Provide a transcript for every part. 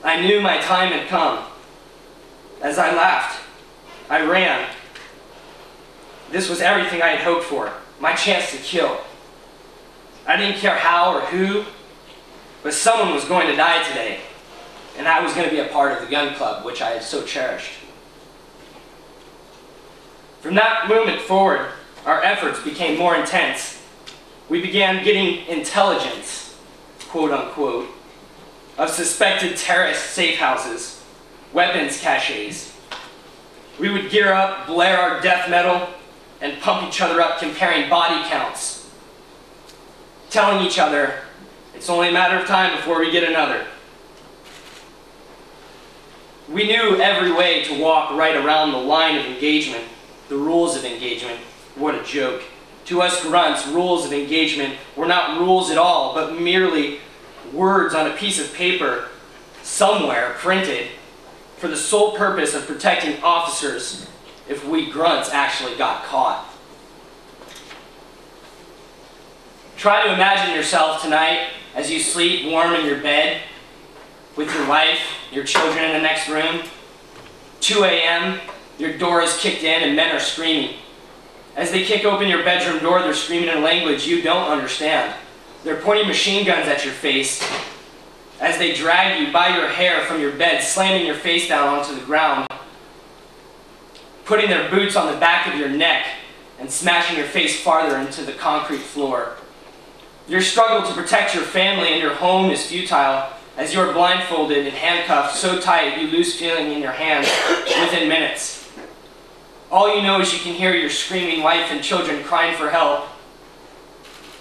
I knew my time had come. As I laughed, I ran. This was everything I had hoped for, my chance to kill. I didn't care how or who, but someone was going to die today, and I was going to be a part of the gun club, which I had so cherished. From that moment forward, our efforts became more intense. We began getting intelligence, quote unquote, of suspected terrorist safe houses, weapons caches. We would gear up, blare our death metal, and pump each other up comparing body counts, telling each other it's only a matter of time before we get another. We knew every way to walk right around the line of engagement, the rules of engagement. What a joke. To us grunts, rules of engagement were not rules at all, but merely words on a piece of paper somewhere printed for the sole purpose of protecting officers if we grunts actually got caught. Try to imagine yourself tonight as you sleep warm in your bed with your wife, your children in the next room. 2 a.m., your door is kicked in and men are screaming. As they kick open your bedroom door, they're screaming in a language you don't understand. They're pointing machine guns at your face as they drag you by your hair from your bed, slamming your face down onto the ground, putting their boots on the back of your neck and smashing your face farther into the concrete floor. Your struggle to protect your family and your home is futile as you are blindfolded and handcuffed so tight you lose feeling in your hands within minutes. All you know is you can hear your screaming wife and children crying for help,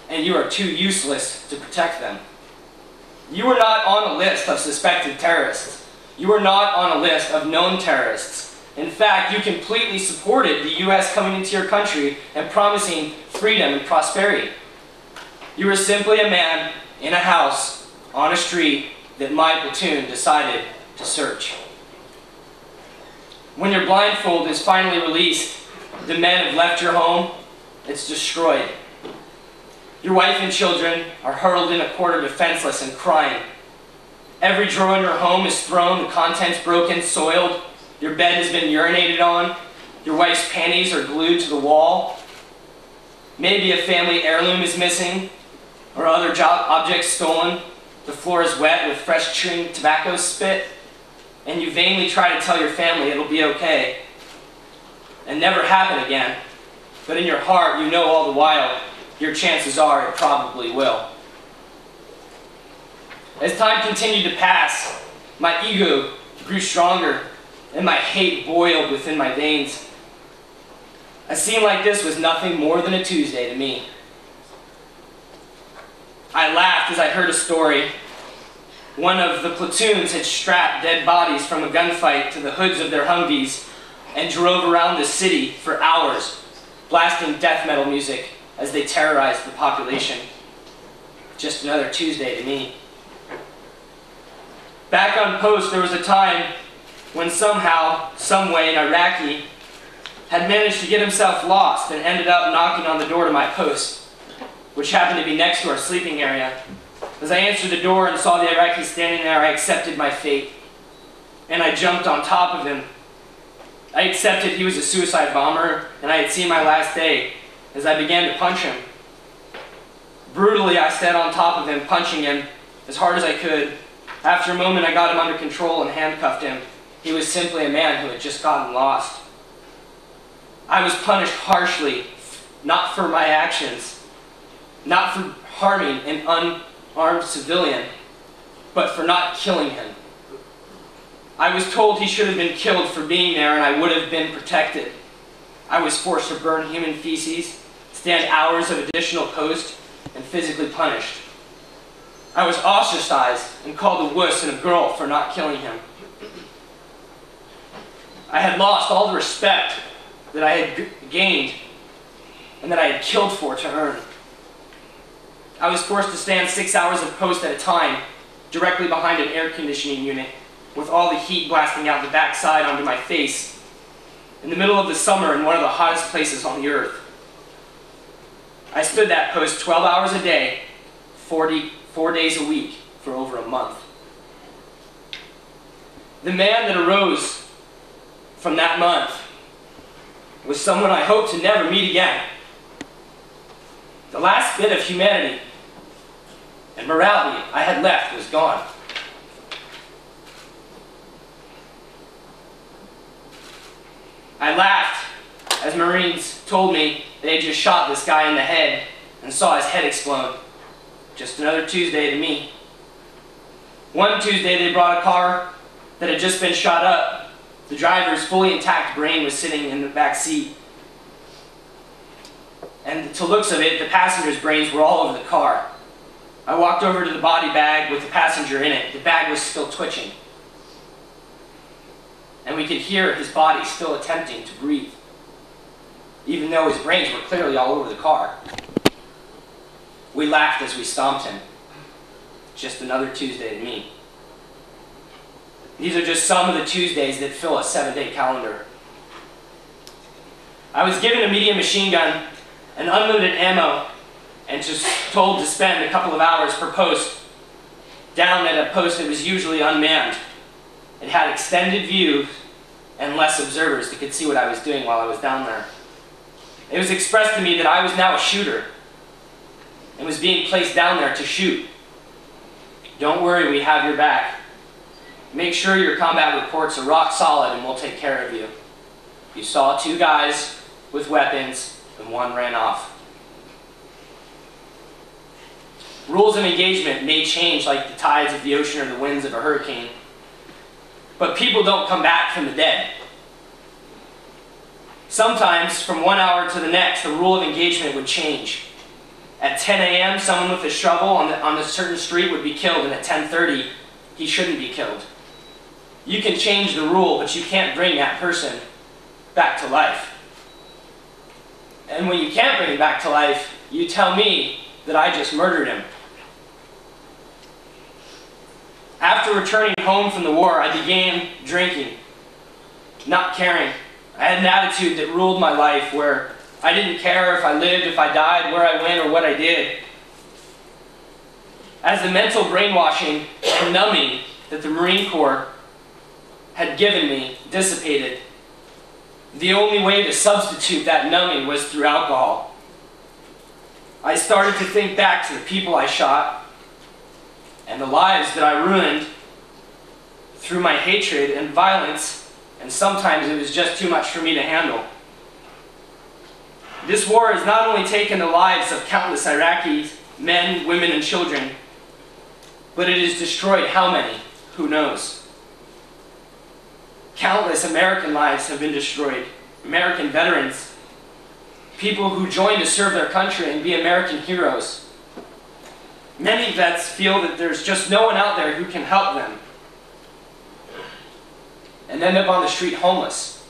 and you are too useless to protect them. You were not on a list of suspected terrorists. You were not on a list of known terrorists. In fact, you completely supported the U.S. coming into your country and promising freedom and prosperity. You were simply a man in a house on a street that my platoon decided to search. When your blindfold is finally released, the men have left your home, it's destroyed. Your wife and children are hurled in a corner defenseless and crying. Every drawer in your home is thrown, the contents broken, soiled. Your bed has been urinated on. Your wife's panties are glued to the wall. Maybe a family heirloom is missing, or other objects stolen. The floor is wet with fresh chewing tobacco spit, and you vainly try to tell your family it'll be okay and never happen again. But in your heart, you know all the while, your chances are it probably will. As time continued to pass, my ego grew stronger and my hate boiled within my veins. A scene like this was nothing more than a Tuesday to me. I laughed as I heard a story. One of the platoons had strapped dead bodies from a gunfight to the hoods of their Humvees and drove around the city for hours, blasting death metal music as they terrorized the population. Just another Tuesday to me. Back on post, there was a time when somehow, someway, an Iraqi had managed to get himself lost and ended up knocking on the door to my post, which happened to be next to our sleeping area. As I answered the door and saw the Iraqi standing there, I accepted my fate, and I jumped on top of him. I accepted he was a suicide bomber, and I had seen my last day as I began to punch him. Brutally, I sat on top of him, punching him as hard as I could. After a moment, I got him under control and handcuffed him. He was simply a man who had just gotten lost. I was punished harshly, not for my actions, not for harming an unarmed civilian, but for not killing him. I was told he should have been killed for being there and I would have been protected. I was forced to burn human feces, stand hours of additional post, and physically punished. I was ostracized and called a wuss and a girl for not killing him. I had lost all the respect that I had gained and that I had killed for to earn. I was forced to stand 6 hours of post at a time, directly behind an air conditioning unit, with all the heat blasting out the backside onto my face, in the middle of the summer in one of the hottest places on the earth. I stood that post 12 hours a day, 4 days a week, for over a month. The man that arose from that month was someone I hope to never meet again. The last bit of humanity and morality I had left was gone. I laughed as Marines told me they had just shot this guy in the head and saw his head explode. Just another Tuesday to me. One Tuesday they brought a car that had just been shot up. The driver's fully intact brain was sitting in the back seat. And to looks of it, the passengers' brains were all over the car. I walked over to the body bag with the passenger in it. The bag was still twitching. And we could hear his body still attempting to breathe, even though his brains were clearly all over the car. We laughed as we stomped him. Just another Tuesday to me. These are just some of the Tuesdays that fill a 7-day calendar. I was given a medium machine gun and unlimited ammo and just told to spend a couple of hours per post down at a post that was usually unmanned. It had extended view and less observers that could see what I was doing while I was down there. It was expressed to me that I was now a shooter and was being placed down there to shoot. Don't worry, we have your back. Make sure your combat reports are rock solid and we'll take care of you. You saw 2 guys with weapons and 1 ran off. Rules of engagement may change like the tides of the ocean or the winds of a hurricane, but people don't come back from the dead. Sometimes, from one hour to the next, the rule of engagement would change. At 10 a.m., someone with a shovel on a certain street would be killed, and at 10:30, he shouldn't be killed. You can change the rule, but you can't bring that person back to life. And when you can't bring him back to life, you tell me that I just murdered him. After returning home from the war, I began drinking, not caring. I had an attitude that ruled my life where I didn't care if I lived, if I died, where I went, or what I did. As the mental brainwashing and numbing that the Marine Corps had given me dissipated, the only way to substitute that numbing was through alcohol. I started to think back to the people I shot and the lives that I ruined through my hatred and violence, and sometimes it was just too much for me to handle. This war has not only taken the lives of countless Iraqis, men, women, and children, but it has destroyed how many? Who knows? Countless American lives have been destroyed. American veterans, people who joined to serve their country and be American heroes. Many vets feel that there's just no one out there who can help them, and end up on the street homeless,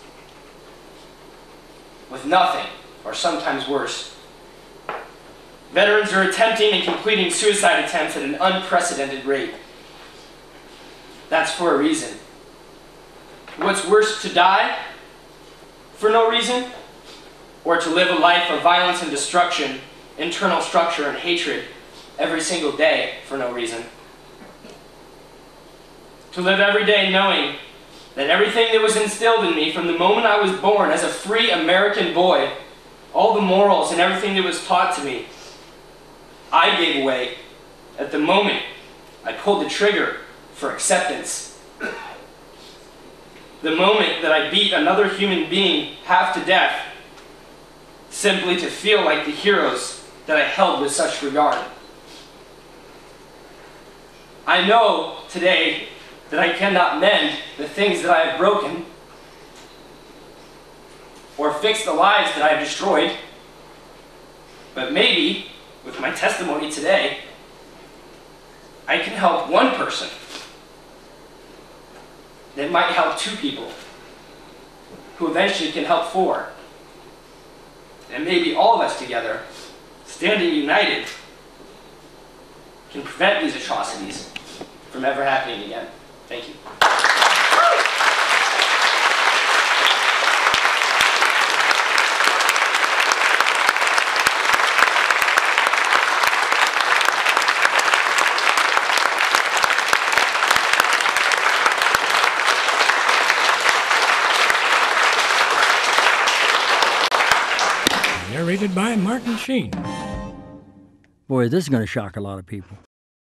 with nothing, or sometimes worse. Veterans are attempting and completing suicide attempts at an unprecedented rate. That's for a reason. What's worse, to die for no reason, or to live a life of violence and destruction, internal structure and hatred every single day for no reason? To live every day knowing that everything that was instilled in me from the moment I was born as a free American boy, all the morals and everything that was taught to me, I gave away at the moment I pulled the trigger for acceptance. The moment that I beat another human being half to death, simply to feel like the heroes that I held with such regard. I know today that I cannot mend the things that I have broken, or fix the lives that I have destroyed, but maybe, with my testimony today, I can help one person that might help 2 people, who eventually can help 4. And maybe all of us together, standing united, can prevent these atrocities from ever happening again. Thank you. narrated by Martin Sheen. Boy, this is going to shock a lot of people.